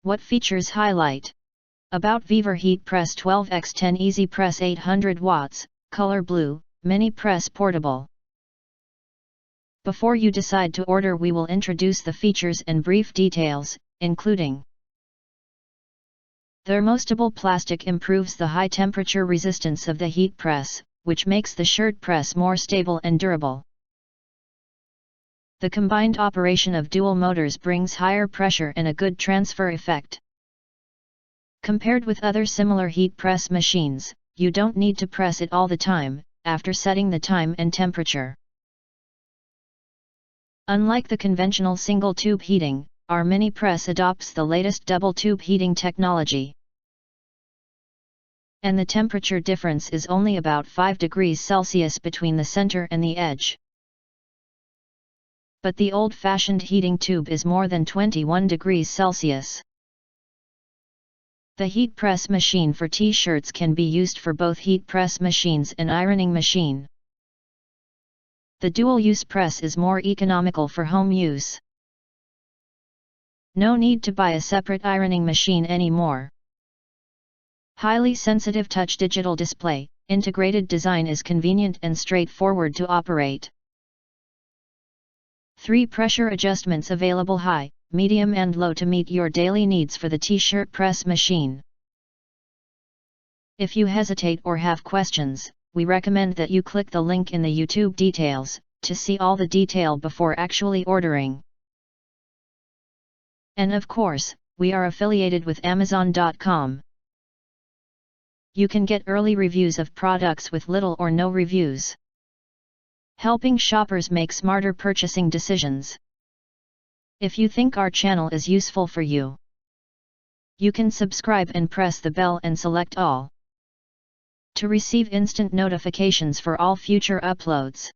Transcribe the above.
What features highlight? About VEVOR Heat Press 12x10 Easy Press 800 watts, color blue, mini press portable. Before you decide to order, we will introduce the features and brief details, including: thermostable plastic improves the high temperature resistance of the heat press, which makes the shirt press more stable and durable. The combined operation of dual motors brings higher pressure and a good transfer effect. Compared with other similar heat press machines, you don't need to press it all the time, after setting the time and temperature. Unlike the conventional single-tube heating, our mini press adopts the latest double-tube heating technology. And the temperature difference is only about 5 degrees Celsius between the center and the edge. But the old-fashioned heating tube is more than 21 degrees Celsius. The heat press machine for t-shirts can be used for both heat press machines and ironing machine. The dual-use press is more economical for home use. No need to buy a separate ironing machine anymore. Highly sensitive touch digital display, integrated design is convenient and straightforward to operate. 3 pressure adjustments available: high, medium and low, to meet your daily needs for the t-shirt press machine. If you hesitate or have questions, we recommend that you click the link in the YouTube details, to see all the detail before actually ordering. And of course, we are affiliated with Amazon.com. You can get early reviews of products with little or no reviews, helping shoppers make smarter purchasing decisions. If you think our channel is useful for you, you can subscribe and press the bell and select all to receive instant notifications for all future uploads.